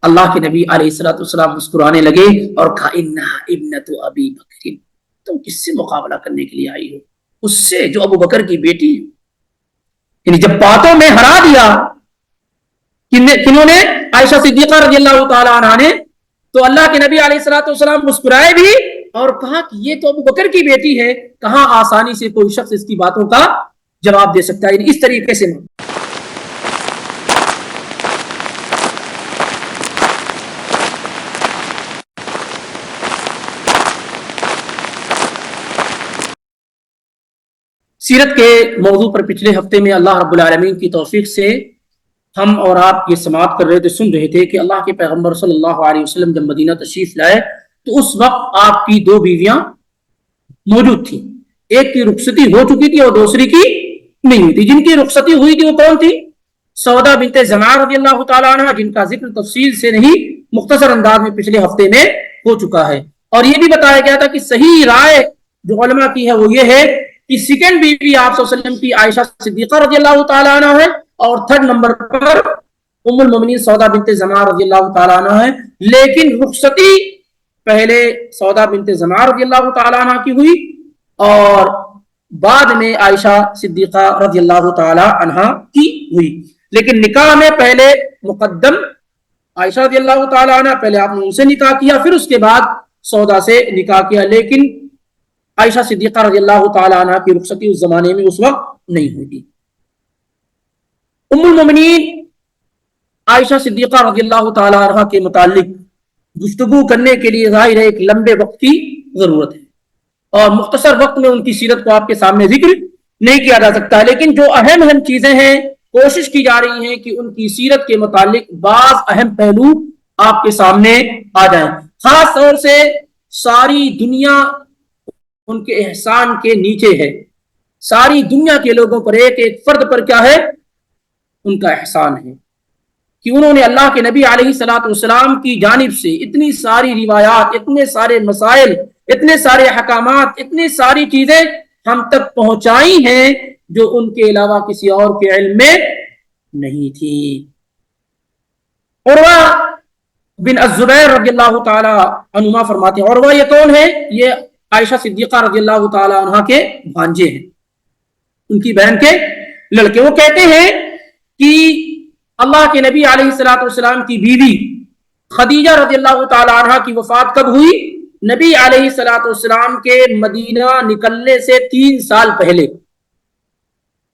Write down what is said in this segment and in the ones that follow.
اللہ کے نبی علیہ الصلوۃ والسلام مسکرانے لگے اور کہا انہا ابنۃ ابی بکر، تم کس سے مقابلہ کرنے کے لیے آئی ہو؟ اس سے جو ابو بکر کی بیٹی ہے۔ یعنی جب باتوں میں ہرا دیا کنہوں نے؟ عائشہ صدیقہ رضی اللہ تعالی عنہا نے، تو اللہ کے نبی علیہ الصلوۃ والسلام مسکرائے بھی اور کہا کہ یہ تو ابو بکر کی بیٹی ہے، کہاں آسانی سے کوئی شخص اس کی باتوں کا جواب دے سکتا ہے۔ یعنی اس طریقے سے سیرت کے موضوع پر پچھلے ہفتے میں اللہ رب العالمین کی توفیق سے ہم اور آپ یہ سماعت کر رہے تھے، سن رہے تھے کہ اللہ کے پیغمبر صلی اللہ علیہ وسلم جب مدینہ تشریف لائے تو اس وقت آپ کی 2 بیویاں موجود تھیں، ایک کی رخصتی ہو چکی تھی اور دوسری کی نہیں ہوئی تھی۔ جن کی رخصتی ہوئی تھی وہ کون تھی؟ سودا بنت زمعہ رضی اللہ تعالیٰ عنہ، جن کا ذکر تفصیل سے نہیں مختصر انداز میں پچھلے ہفتے میں ہو چکا ہے، اور یہ بھی بتایا گیا تھا کہ صحیح رائے جو علماء کی ہے وہ یہ ہے کہ سیکنڈ بیوی آپ صلی اللہ علیہ وسلم کی عائشہ صدیقہ رضی اللہ تعالیٰ عنہ ہے، اور 3rd نمبر پر ام المؤمنین سودا بنت زمعہ رضی اللہ تعالیٰ عنہ ہے، لیکن رخصتی پہلے سودا بنت زمعہ رضی اللہ تعالیٰ عنہ کی ہوئی اور بعد میں عائشہ صدیقہ رضی اللہ تعالیٰ عنہ کی ہوئی، لیکن نکاح میں پہلے مقدم عائشہ رضی اللہ تعالیٰ عنہ، پہلے آپ نے ان سے نکاح کیا، پھر اس کے بعد سودا سے نکاح کیا، لیکن عائشہ صدیقہ رضی اللہ تعالیٰ عنہ کی رخصتی اس زمانے میں اس وقت نہیں ہوئی تھی۔ ام المؤمنین عائشہ صدیقہ رضی اللہ تعالیٰ عنہ کے متعلق گفتگو کرنے کے لیے ظاہر ہے ایک لمبے وقت کی ضرورت ہے، اور مختصر وقت میں ان کی سیرت کو آپ کے سامنے ذکر نہیں کیا جا سکتا، لیکن جو اہم چیزیں ہیں کوشش کی جا رہی ہے کہ ان کی سیرت کے متعلق بعض اہم پہلو آپ کے سامنے آ جائیں، خاص طور سے ساری دنیا ان کے احسان کے نیچے ہے، ساری دنیا کے لوگوں پر ایک ایک فرد پر کیا ہے؟ ان کا احسان ہے کہ انہوں نے اللہ کے نبی علیہ الصلوۃ والسلام کی جانب سے اتنی ساری روایات، اتنے سارے مسائل، اتنے سارے احکامات، اتنی ساری چیزیں ہم تک پہنچائی ہیں جو ان کے علاوہ کسی اور کے علم میں نہیں تھی۔ عروہ بن الزبیر رضی اللہ تعالی عنہما فرماتے ہیں، عروہ یہ کون ہے؟ یہ عائشہ صدیقہ رضی اللہ تعالی عنہ کے بھانجے ہیں، ان کی بہن کے لڑکے۔ وہ کہتے ہیں کہ اللہ کے نبی علیہ الصلوۃ والسلام کی بیوی خدیجہ رضی اللہ تعالی عنہ کی وفات کب ہوئی؟ نبی علیہ الصلوۃ والسلام کے مدینہ نکلنے سے 3 سال پہلے،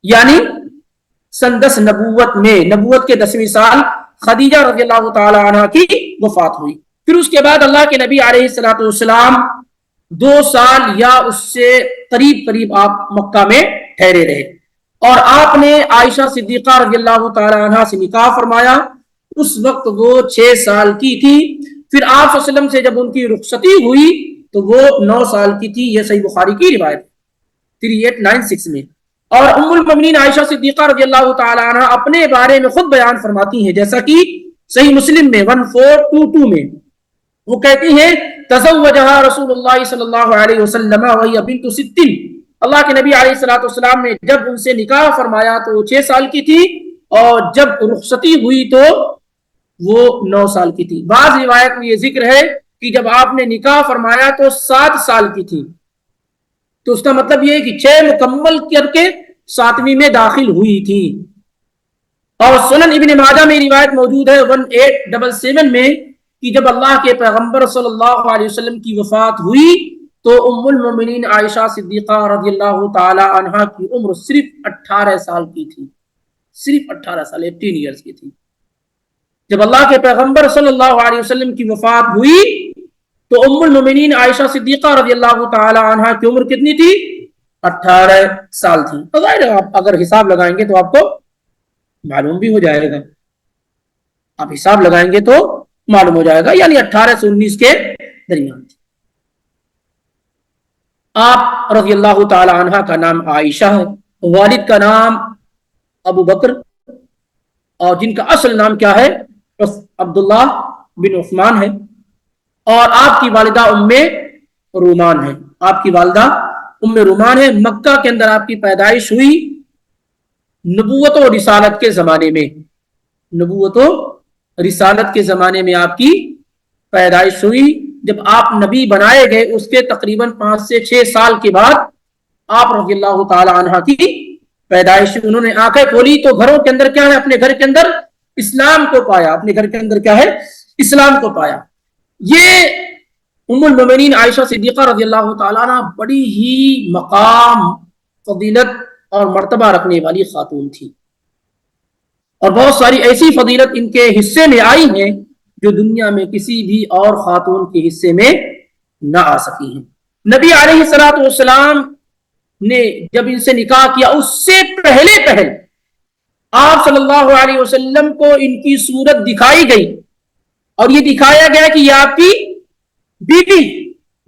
یعنی سن 10 نبوت میں، نبوت کے 10ویں سال خدیجہ رضی اللہ تعالی عنہ کی وفات ہوئی۔ پھر اس کے بعد اللہ کے نبی علیہ الصلوۃ والسلام 2 سال یا اس سے قریب آپ مکہ میں ٹھہرے رہے، اور آپ نے عائشہ صدیقہ رضی اللہ تعالی عنہ سے نکاح فرمایا، اس وقت وہ 6 سال کی تھی۔ پھر آپ صلی اللہ علیہ وسلم سے جب ان کی رخصتی ہوئی تو وہ 9 سال کی تھی، یہ صحیح بخاری کی روایت 3896 میں۔ اور ام المؤمنین عائشہ صدیقہ رضی اللہ تعالی عنہ اپنے بارے میں خود بیان فرماتی ہیں، جیسا کہ صحیح مسلم میں 1422 میں وہ کہتی ہیں تزوجہا رسول اللہ صلی اللہ علیہ وسلم وہی بنت 60، اللہ کے نبی علیہ الصلوۃ والسلام نے جب ان سے نکاح فرمایا تو وہ 6 سال کی تھی، اور جب رخصتی ہوئی تو وہ 9 سال کی تھی۔ بعض روایت میں یہ ذکر ہے کہ جب آپ نے نکاح فرمایا تو 7 سال کی تھی، تو اس کا مطلب یہ ہے کہ 6 مکمل کر کے 7ویں میں داخل ہوئی تھی۔ اور سنن ابن ماجہ میں روایت موجود ہے 1877 میں کہ جب اللہ کے پیغمبر صلی اللہ علیہ وسلم کی وفات ہوئی تو ام المؤمنین عائشہ صدیقہ رضی اللہ تعالی عنہ کی عمر صرف 18 سال کی تھی، صرف 18 سال 18 ایئرز کی تھی۔ جب اللہ کے پیغمبر صلی اللہ علیہ وسلم کی وفات ہوئی تو ام المؤمنین عائشہ صدیقہ رضی اللہ تعالی عنہ کی عمر کتنی تھی؟ 18 سال تھی۔ تو ظاہر ہے آپ اگر حساب لگائیں گے تو آپ کو معلوم بھی ہو جائے گا، آپ حساب لگائیں گے تو معلوم ہو جائے گا، یعنی 18 سے 19 کے درمیان تھی۔ آپ رضی اللہ تعالی عنہ کا نام عائشہ ہے، والد کا نام ابو بکر، اور جن کا اصل نام کیا ہے؟ عبداللہ بن عثمان ہے، اور آپ کی والدہ ام رومان ہے، آپ کی والدہ ام رومان ہے۔ مکہ کے اندر آپ کی پیدائش ہوئی نبوت و رسالت کے زمانے میں، نبوت و رسالت کے زمانے میں آپ کی پیدائش ہوئی. جب آپ نبی بنائے گئے اس کے تقریباً 5 سے 6 سال کے بعد آپ رضی اللہ تعالی عنہ کی پیدائش. انہوں نے آنکھیں کھولی تو گھروں کے اندر کیا ہے؟ اپنے گھر کے اندر اسلام کو پایا. اپنے گھر کے اندر کیا ہے؟ اسلام کو پایا. یہ ام المومنین عائشہ صدیقہ رضی اللہ تعالیٰ عنہ بڑی ہی مقام، فضیلت اور مرتبہ رکھنے والی خاتون تھی، اور بہت ساری ایسی فضیلت ان کے حصے میں آئی ہیں جو دنیا میں کسی بھی اور خاتون کے حصے میں نہ آ سکی ہیں. نبی علیہ الصلوۃ والسلام نے جب ان سے نکاح کیا اس سے پہلے آپ صلی اللہ علیہ وسلم کو ان کی صورت دکھائی گئی اور یہ دکھایا گیا کہ یہ آپ کی بیوی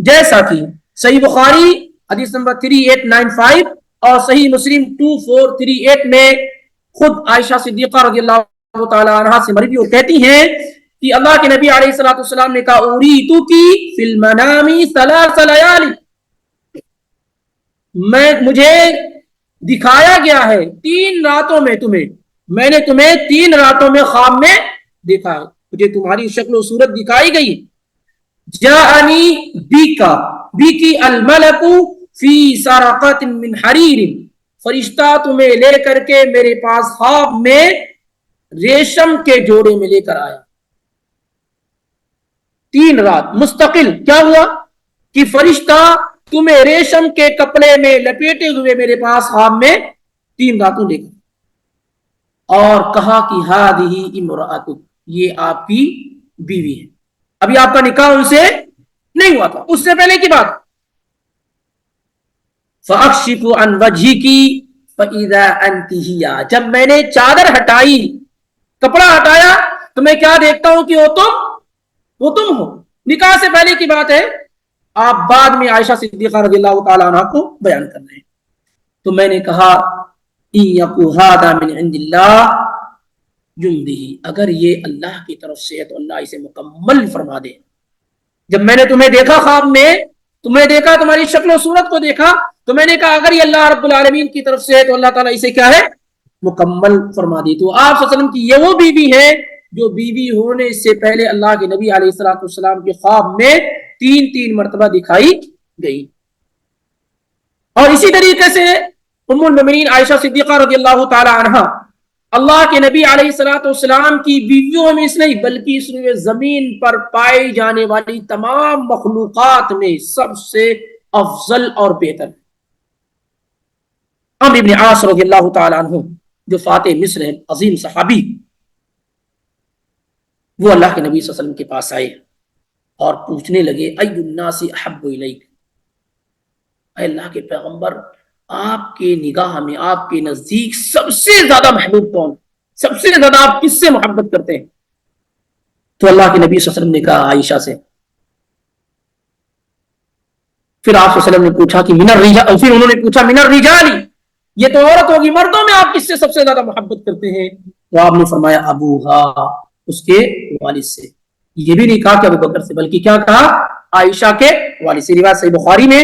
جیسا کی. صحیح بخاری حدیث نمبر 3895 اور صحیح مسلم 2438 میں خود عائشہ صدیقہ رضی اللہ تعالی عنہ سے مروی، وہ کہتی ہیں کہ اللہ کے نبی علیہ الصلوۃ والسلام نے کہا اریتکی فی المنام 3 لیال، مجھے دکھایا گیا ہے 3 راتوں میں تمہیں، میں نے تمہیں 3 راتوں میں خواب میں دیکھا ہے، مجھے تمہاری شکل و صورت دکھائی گئی. جاءنی بیکی الملک فی سرقۃ من حریر، فرشتہ تمہیں لے کر کے میرے پاس خواب میں ریشم کے جوڑے میں لے کر آیا. 3 رات مستقل کیا ہوا کہ فرشتہ تمہیں ریشم کے کپڑے میں لپیٹے ہوئے میرے پاس خواب میں 3 راتوں لے کر، اور کہا کہ ہذہ امرأتک، یہ آپ کی بیوی ہے. ابھی آپ کا نکاح ان سے نہیں ہوا تھا، اس سے پہلے کی بات. فاکشف عن وجهک فاذا انت ہی، جب میں نے چادر ہٹائی، کپڑا ہٹایا تو میں کیا دیکھتا ہوں کہ وہ تم ہو. نکاح سے پہلے کی بات ہے، آپ بعد میں عائشہ صدیقہ رضی اللہ تعالی عنہ کو بیان کر رہے ہیں. تو میں نے کہا ان یکو ھذا من عند اللہ یمدہ، اگر یہ اللہ کی طرف سے ہے تو اللہ اسے مکمل فرما دے. جب میں نے تمہیں دیکھا خواب میں، تمہیں دیکھا، تمہاری شکل و صورت کو دیکھا، تو میں نے کہا اگر یہ اللہ رب العالمین کی طرف سے ہے تو اللہ تعالیٰ اسے کیا ہے؟ مکمل فرما دی. تو آپ صلی اللہ علیہ وسلم کی یہ وہ بیوی ہے جو بیوی ہونے سے پہلے اللہ کے نبی علیہ الصلوۃ والسلام کے خواب میں 3 مرتبہ دکھائی گئی. اور اسی طریقے سے ام المومنین عائشہ صدیقہ رضی اللہ تعالی عنہ اللہ کے نبی علیہ الصلوۃ والسلام کی بیویوں میں اس نہیں بلکہ اس روئے زمین پر پائی جانے والی تمام مخلوقات میں سب سے افضل اور بہتر. عمرو بن عاص رضی اللہ تعالی عنہ جو فاتح مصر ہے، عظیم صحابی، وہ اللہ کے نبی صلی اللہ علیہ وسلم کے پاس آئے اور پوچھنے لگے ای الناس احب الیک، اے اللہ کے پیغمبر آپ کے نگاہ میں، آپ کے نزدیک سب سے زیادہ محبوب کون، سب سے زیادہ آپ کس سے محبت کرتے ہیں؟ تو اللہ کے نبی صلی اللہ علیہ وسلم نے کہا عائشہ سے. پھر آپ صلی اللہ علیہ وسلم نے پوچھا کہ من الرجال، اور پھر انہوں نے پوچھا من الرجال، یہ تو عورت ہوگی، مردوں میں آپ کس سے سب سے زیادہ محبت کرتے ہیں؟ تو آپ نے فرمایا ابوہا، اس کے والد سے. یہ بھی نہیں کہا کہ ابو بکر سے، بلکہ کیا کہا؟ عائشہ کے والد سے. روایت صحیح بخاری میں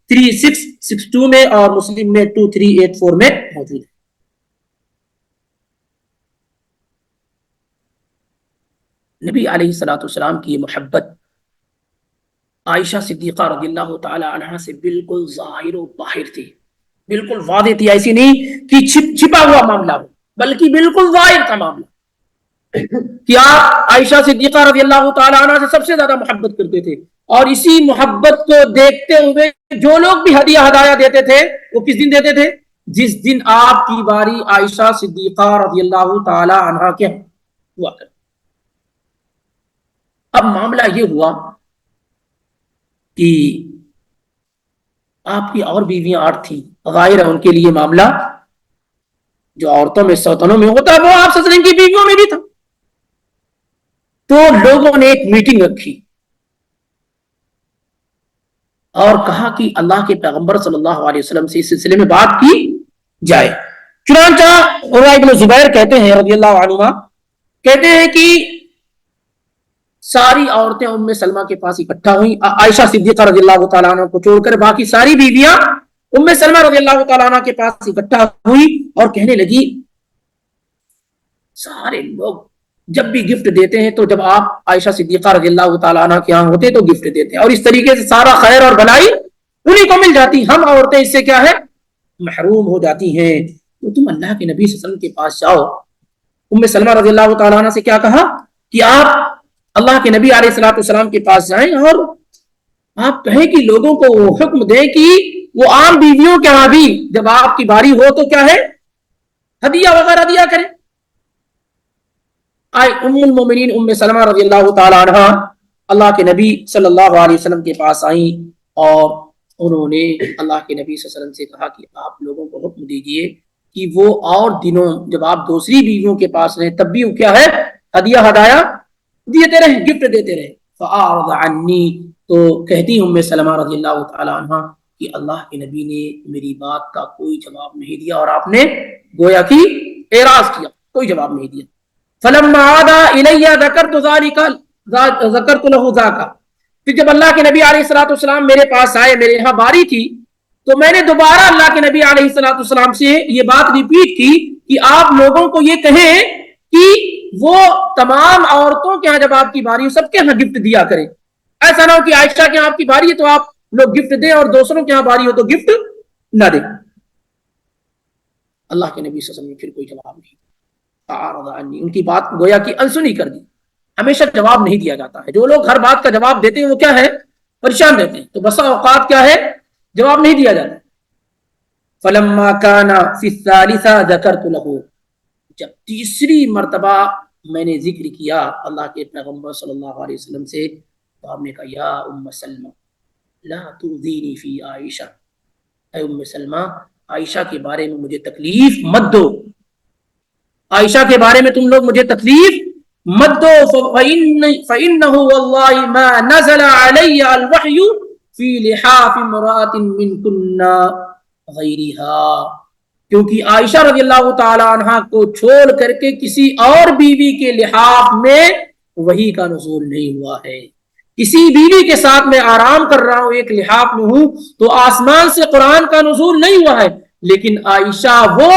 3662 میں اور مسلم میں 2384 میں موجود ہے. نبی علیہ الصلوۃ والسلام کی یہ محبت عائشہ صدیقہ رضی اللہ تعالی عنہ سے بالکل ظاہر و باہر تھی، بالکل واضح تھی. ایسی نہیں کہ چھپا ہوا معاملہ ہو، بلکہ بالکل ظاہر کا معاملہ کہ آپ عائشہ صدیقہ رضی اللہ تعالی عنہ سے سب سے زیادہ محبت کرتے تھے. اور اسی محبت کو دیکھتے ہوئے جو لوگ بھی ہدایہ دیتے تھے وہ کس دن دیتے تھے؟ جس دن آپ کی باری عائشہ صدیقہ رضی اللہ تعالی عنہ کے ہوا کرتی. اب معاملہ یہ ہوا کہ آپ کی اور بیویاں 8 تھیں، غائر ہے ان کے لیے معاملہ جو عورتوں میں سوتنوں میں ہوتا ہے وہ آپ صلی اللہ علیہ وسلم کی بیویوں میں بھی تھا. تو لوگوں نے ایک میٹنگ رکھی اور کہا کہ اللہ کے پیغمبر صلی اللہ علیہ وسلم سے اس سلسلے میں بات کی جائے. چنانچہ عروہ بن زبیر کہتے ہیں رضی اللہ عنہما، کہتے ہیں کہ ساری عورتیں ام سلمہ کے پاس اکٹھا ہوئی، عائشہ صدیقہ رضی اللہ تعالیٰ عنہ کو چھوڑ کر باقی ساری بیویاں ام سلمہ رضی اللہ تعالیٰ عنہ کے پاس اکٹھا ہوئی اور کہنے لگی سارے لوگ جب بھی گفٹ دیتے ہیں تو جب آپ عائشہ صدیقہ رضی اللہ تعالیٰ عنہ کے یہاں ہوتے تو گفٹ دیتے ہیں, اور اس طریقے سے سارا خیر اور بھلائی انہیں کو مل جاتی. ہم عورتیں اس سے کیا ہے, محروم ہو جاتی ہیں. تو تم اللہ کے نبی صلی اللہ علیہ وسلم کے پاس جاؤ. ام سلمہ رضی اللہ تعالیٰ عنہ سے کیا کہا کہ آپ اللہ کے نبی علیہ الصلوۃ والسلام کے پاس جائیں اور آپ کہیں کہ لوگوں کو وہ حکم دیں کہ وہ عام بیویوں کے یہاں بھی جب آپ کی باری ہو تو کیا ہے, ہدیہ وغیرہ دیا کریں. آئے ام المومنین ام سلمہ رضی اللہ تعالی عنہ اللہ کے نبی صلی اللہ علیہ وسلم کے پاس آئیں اور انہوں نے اللہ کے نبی صلی اللہ علیہ وسلم سے کہا کہ آپ لوگوں کو حکم دیجئے کہ وہ اور دنوں جب آپ دوسری بیویوں کے پاس رہیں تب بھی وہ کیا ہے, ہدیہ ہدایا دیتے رہیں, گفٹ دیتے رہیں. فاعرض عنی, تو کہتی ام سلمہ رضی اللہ تعالی عنہ کہ اللہ کے نبی نے میری بات کا کوئی جواب نہیں دیا اور آپ نے گویا کہ اعراض کیا, کوئی جواب نہیں دیا. فلما عاد الی ذکرت له ذاک, پھر جب اللہ کے نبی علیہ الصلوۃ والسلام میرے پاس آئے, میرے یہاں باری تھی, تو میں نے دوبارہ اللہ کے نبی علیہ الصلوۃ والسلام سے یہ بات ریپیٹ کی کہ آپ لوگوں کو یہ کہیں کہ وہ تمام عورتوں کے ہاں جب آپ کی باری ہو سب کے ہاں گفٹ دیا کریں. ایسا نہ ہو کہ عائشہ کے ہاں آپ کی باری ہے تو آپ لوگ گفٹ دیں اور دوسروں کے ہاں باری ہو تو گفٹ نہ دیں. اللہ کے نبی صلی اللہ علیہ وسلم نے پھر کوئی جواب نہیں, ان کی بات گویا کہ انسنی کر دی. ہمیشہ جواب نہیں دیا جاتا ہے, جو لوگ ہر بات کا جواب دیتے ہیں وہ کیا ہے, پریشان رہتے ہیں. تو بسا اوقات کیا ہے, جواب نہیں دیا جاتا. فلما كان في الثالثة ذكرت له, جب تیسری مرتبہ میں نے ذکر کیا اللہ کے پیغمبر صلی اللہ علیہ وسلم سے, تو آپ نے کہا یا ام سلمہ لا تؤذینی فی عائشہ, اے ام سلمہ عائشہ کے بارے میں مجھے تکلیف مت دو, عائشہ کے بارے میں تم لوگ مجھے تکلیف مت دو. فإنه والله ما نزل علي الوحي في لحاف امرأة منكن غيرها, کیونکہ عائشہ رضی اللہ تعالی عنہ کو چھوڑ کر کے کسی اور بیوی کے لحاف میں وحی کا نزول نہیں ہوا ہے. کسی بیوی کے ساتھ میں آرام کر رہا ہوں, ایک لحاف میں ہوں, تو آسمان سے قرآن کا نزول نہیں ہوا ہے, لیکن عائشہ وہ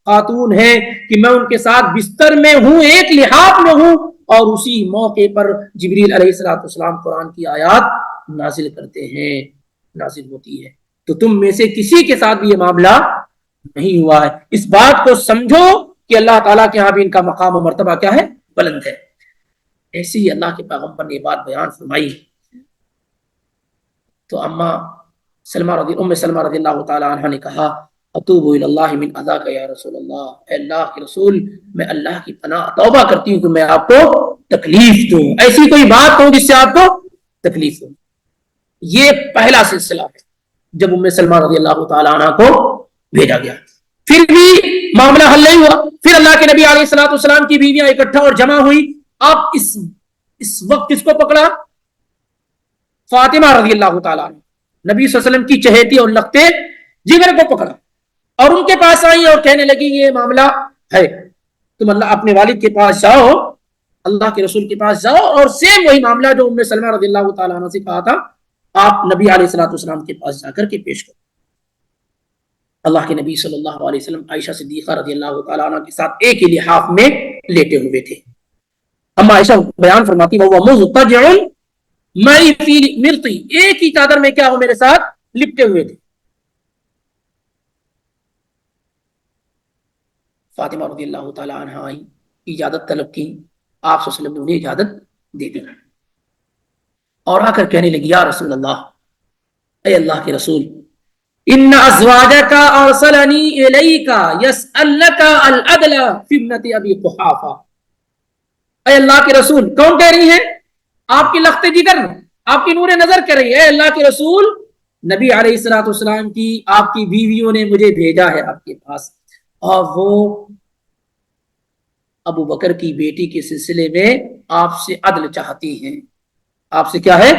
خاتون ہے کہ میں ان کے ساتھ بستر میں ہوں, ایک لحاف میں ہوں, اور اسی موقع پر جبریل علیہ السلام قرآن کی آیات نازل کرتے ہیں, نازل ہوتی ہے. تو تم میں سے کسی کے ساتھ بھی یہ معاملہ نہیں ہوا ہے. اس بات کو سمجھو کہ اللہ تعالیٰ کے ہاں بھی ان کا مقام و مرتبہ کیا ہے, بلند ہے. ایسے ہی اللہ کے پیغمبر نے یہ بات بیان فرمائی تو ام سلمہ رضی اللہ تعالی عنہ نے کہا اتوب الی اللہ من اذاک یا رسول اللہ, اے اللہ کے رسول میں اللہ کی پناہ توبہ کرتی ہوں کہ میں آپ کو تکلیف دوں, ایسی کوئی بات کہوں جس سے آپ کو تکلیف دوں. یہ پہلا سلسلہ ہے جب ام سلمہ رضی اللہ تعالی عنہ کو بھیجا گیا. پھر بھی معاملہ حل نہیں ہوا. پھر اللہ کے نبی علیہ الصلوۃ والسلام کی بیویاں اکٹھا اور جمع ہوئی. اب اس وقت کس کو پکڑا, فاطمہ رضی اللہ تعالیٰ عنہ, نبی صلی اللہ علیہ وسلم کی چہیتی اور لگتے جگر کو پکڑا اور ان کے پاس آئی اور کہنے لگی یہ معاملہ ہے, تم اللہ اپنے والد کے پاس جاؤ, اللہ کے رسول کے پاس جاؤ, اور سیم وہی معاملہ جو ام سلمہ رضی اللہ تعالیٰ عنہ سے کہا تھا آپ نبی علیہ الصلوۃ والسلام کے پاس جا کر کے پیش کرو. اللہ کے نبی صلی اللہ علیہ وسلم عائشہ صدیقہ رضی اللہ تعالیٰ عنہ کے ساتھ ایک ہی لحاف میں لیٹے ہوئے تھے. اما عائشہ بیان فرماتی وہ مضطجع معی فی مرطی, ایک ہی چادر میں کیا وہ میرے ساتھ لپٹے ہوئے تھے. فاطمہ رضی اللہ تعالی عنہ آئی, اجازت طلب کی, آپ صلی اللہ علیہ وسلم نے انہیں اجازت دے دی اور آ کر کہنے لگی یا رسول اللہ, اے اللہ کے رسول, ان ازواجک ارسلنی الیک یسألک العدل فی ابنت ابی قحافہ. اے اللہ کے رسول, کون کہہ رہی ہیں, آپ کی لخت جگر, آپ کی نور نظر کہہ رہی ہے, اے اللہ کے رسول نبی علیہ الصلوۃ والسلام کی آپ کی بیویوں نے مجھے بھیجا ہے آپ کے پاس, اور وہ ابو بکر کی بیٹی کے سلسلے میں آپ سے عدل چاہتی ہیں. آپ سے کیا ہے,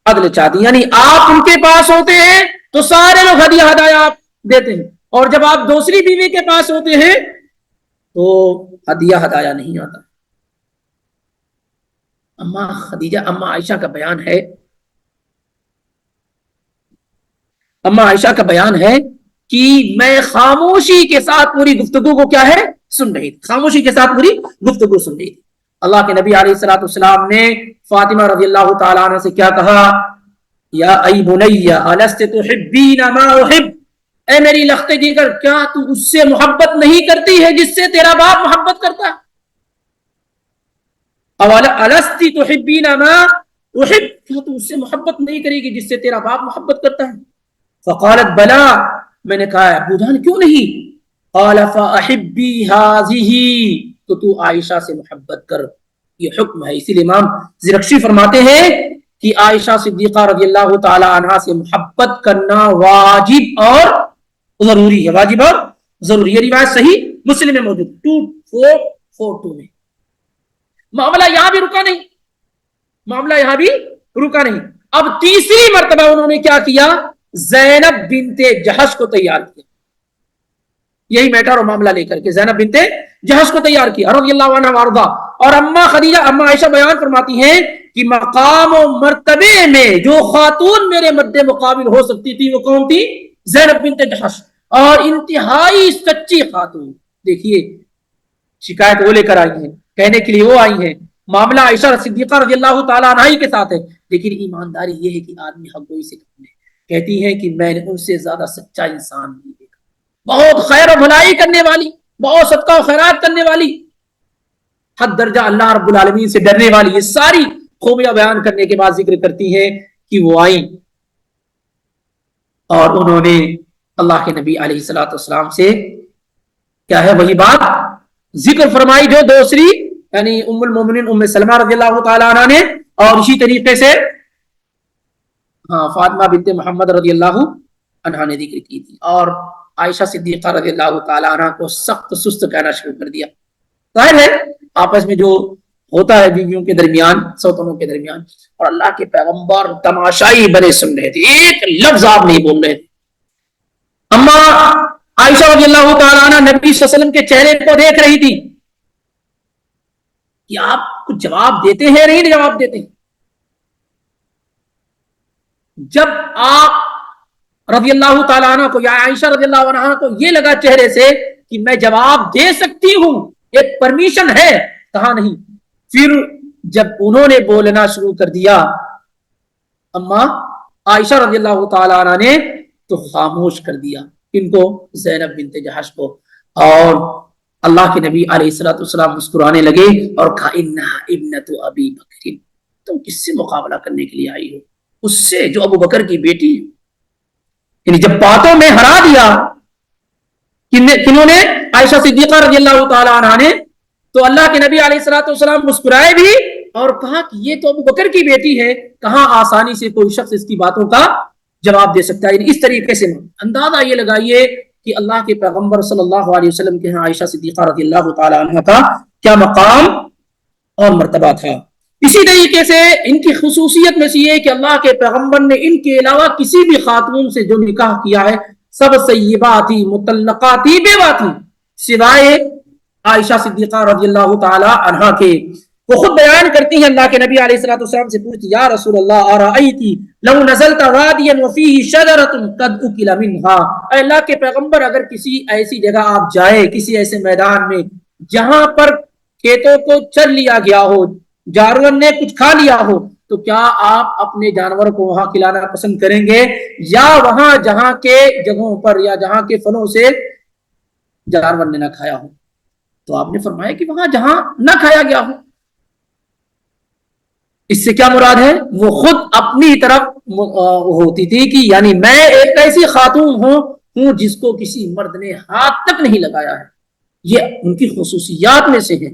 عدل چاہتی ہیں, یعنی آپ ان کے پاس ہوتے ہیں تو سارے لوگ ہدیہ ہدایا آپ دیتے ہیں, اور جب آپ دوسری بیوی کے پاس ہوتے ہیں تو ہدیہ ہدایا نہیں آتا. اما عائشہ کا بیان ہے کہ میں خاموشی کے ساتھ پوری گفتگو کو کیا ہے سن رہی تھی, خاموشی کے ساتھ پوری گفتگو سن رہی تھی. اللہ کے نبی علیہ الصلوۃ والسلام نے فاطمہ رضی اللہ تعالیٰ عنہ سے کیا کہا؟ یا ای بنی الست تحبین ما احب، اے میری لخت جگر، کیا تو اس سے محبت نہیں کرتی ہے جس سے تیرا باپ محبت کرتا ہے؟ الست تحبین ما احب، کیا تو اس سے محبت نہیں کرے گی جس سے تیرا باپ محبت کرتا ہے؟ فقالت بلا، میں نے کہا ابو جان کیوں نہیں؟ قال فاحبی هذه، تو عائشہ سے محبت کر، یہ حکم ہے۔ اسی لیے امام زرکشی فرماتے ہیں کہ عائشہ صدیقہ رضی اللہ تعالی عنہا سے محبت کرنا واجب اور ضروری ہے، واجب اور ضروری۔ یہ روایت صحیح مسلم میں موجود 2442 میں۔ معاملہ یہاں بھی رکا نہیں، معاملہ یہاں بھی رکا نہیں۔ اب تیسری مرتبہ انہوں نے کیا کیا؟ زینب بنت جہش کو تیار کیا، یہی میٹر اور معاملہ لے کر کے زینب بنت جہش کو تیار کیا رضی اللہ عنہ وارضا۔ اور اما خدیجہ، اما عائشہ بیان فرماتی ہیں کہ مقام و مرتبے میں جو خاتون میرے مد مقابل ہو سکتی تھی وہ کون تھی؟ زینب بنت جہش، اور انتہائی سچی خاتون۔ دیکھیے شکایت وہ لے کر آئی ہیں، کہنے کے لیے وہ آئی ہیں، معاملہ عائشہ صدیقہ رضی اللہ تعالیٰ عنہ کے ساتھ ہے، لیکن ایمانداری یہ ہے کہ آدمی حق گوئی سے کرنے، کہتی ہے کہ میں نے ان سے زیادہ سچا انسان نہیں دیکھا، بہت خیر و بھلائی کرنے والی، بہت صدقہ و خیرات کرنے والی، حد درجہ اللہ رب العالمین سے ڈرنے والی، یہ ساری خوبیاں بیان کرنے کے بعد ذکر کرتی ہیں کہ وہ آئیں اور انہوں نے اللہ کے نبی علیہ الصلوۃ والسلام سے کیا ہے وہی بات ذکر فرمائی جو دوسری یعنی ام المومنین ام سلمہ رضی اللہ تعالی عنہ نے، اور اسی طریقے سے فاطمہ بنت محمد رضی اللہ عنہ نے ذکر کی تھی، اور عائشہ صدیقہ رضی اللہ تعالی عنہ کو سخت سست کہنا شروع کر دیا۔ ظاہر ہے آپس میں جو ہوتا ہے بیویوں کے درمیان، سوتنوں کے درمیان، اور اللہ کے پیغمبر تماشائی بنے سن رہے تھے، ایک لفظ آپ نہیں بول رہے تھے۔ اما عائشہ رضی اللہ تعالی عنہ نبی صلی اللہ علیہ وسلم کے چہرے کو دیکھ رہی تھی کہ آپ کچھ جواب دیتے ہیں نہیں جواب دیتے ہیں۔ جب آپ رضی اللہ تعالیٰ عنہ کو یا عائشہ رضی اللہ عنہ کو یہ لگا چہرے سے کہ میں جواب دے سکتی ہوں، ایک پرمیشن ہے، کہا نہیں، پھر جب انہوں نے بولنا شروع کر دیا اما عائشہ رضی اللہ تعالیٰ عنہ نے، تو خاموش کر دیا ان کو، زینب بنت جہش کو، اور اللہ کے نبی علیہ الصلوۃ والسلام مسکرانے لگے اور کہا انہا ابنت ابی بکر، تم کس سے مقابلہ کرنے کے لیے آئی ہو؟ اس سے جو ابو بکر کی بیٹی ہے۔ یعنی جب باتوں میں ہرا دیا کنہوں نے؟ عائشہ صدیقہ رضی اللہ تعالی عنہ نے، تو اللہ کے نبی علیہ الصلوۃ والسلام مسکرائے بھی اور کہا کہ یہ تو ابو بکر کی بیٹی ہے، کہاں آسانی سے کوئی شخص اس کی باتوں کا جواب دے سکتا ہے۔ یعنی اس طریقے سے اندازہ یہ لگائیے کہ اللہ کے پیغمبر صلی اللہ علیہ وسلم کے ہاں عائشہ صدیقہ رضی اللہ تعالی عنہ کا کیا مقام اور مرتبہ تھا۔ اسی طریقے سے ان کی خصوصیت میں سے یہ کہ اللہ کے پیغمبر نے ان کے علاوہ کسی بھی خاتون سے جو نکاح کیا ہے سب سیباتی مطلقاتی بیواتی، سوائے عائشہ صدیقہ رضی اللہ تعالی عنہ کے۔ وہ خود بیان کرتی ہیں، اللہ کے نبی علیہ الصلوۃ والسلام سے پوچھتی یا رسول اللہ ارأیتی لو نزلت وادیا وفیہ شجرۃ قد اکل منها، اے اللہ کے پیغمبر اگر کسی ایسی جگہ آپ جائیں، کسی ایسے میدان میں جہاں پر کھیتوں کو چر لیا گیا ہو، جانور نے کچھ کھا لیا ہو، تو کیا آپ اپنے جانور کو وہاں کھلانا پسند کریں گے، یا وہاں جہاں کے جگہوں پر یا جہاں کے پھلوں سے جانور نے نہ کھایا ہو؟ تو آپ نے فرمایا کہ وہاں جہاں نہ کھایا گیا ہو۔ اس سے کیا مراد ہے؟ وہ خود اپنی طرف ہوتی تھی کہ یعنی میں ایک ایسی خاتون ہوں جس کو کسی مرد نے ہاتھ تک نہیں لگایا ہے۔ یہ ان کی خصوصیات میں سے ہے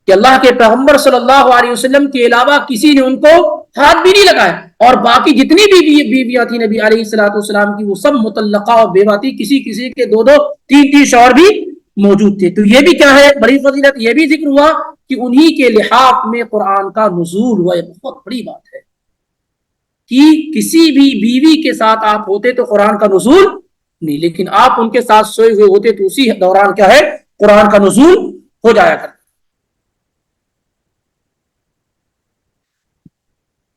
کہ اللہ کے پیغمبر صلی اللہ علیہ وسلم کے علاوہ کسی نے ان کو ہاتھ بھی نہیں لگایا، اور باقی جتنی بھی بیویاں تھی نبی علیہ الصلوۃ والسلام کی وہ سب مطلقہ اور بیوہ تھی، کسی کے دو تین شوہر بھی موجود تھے۔ تو یہ بھی کیا ہے بڑی فضیلت، یہ بھی ذکر ہوا کہ انہی کے لحاظ میں قرآن کا نزول ہوا۔ یہ بہت بڑی بات ہے کہ کسی بھی بیوی کے ساتھ آپ ہوتے تو قرآن کا نزول نہیں، لیکن آپ ان کے ساتھ سوئے ہوئے ہوتے تو اسی دوران کیا ہے قرآن کا نزول ہو جایا کرتا۔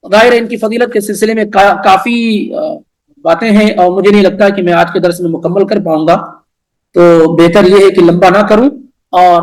ظاہر ہے ان کی فضیلت کے سلسلے میں کافی باتیں ہیں، اور مجھے نہیں لگتا کہ میں آج کے درس میں مکمل کر پاؤں گا، تو بہتر یہ ہے کہ لمبا نہ کروں اور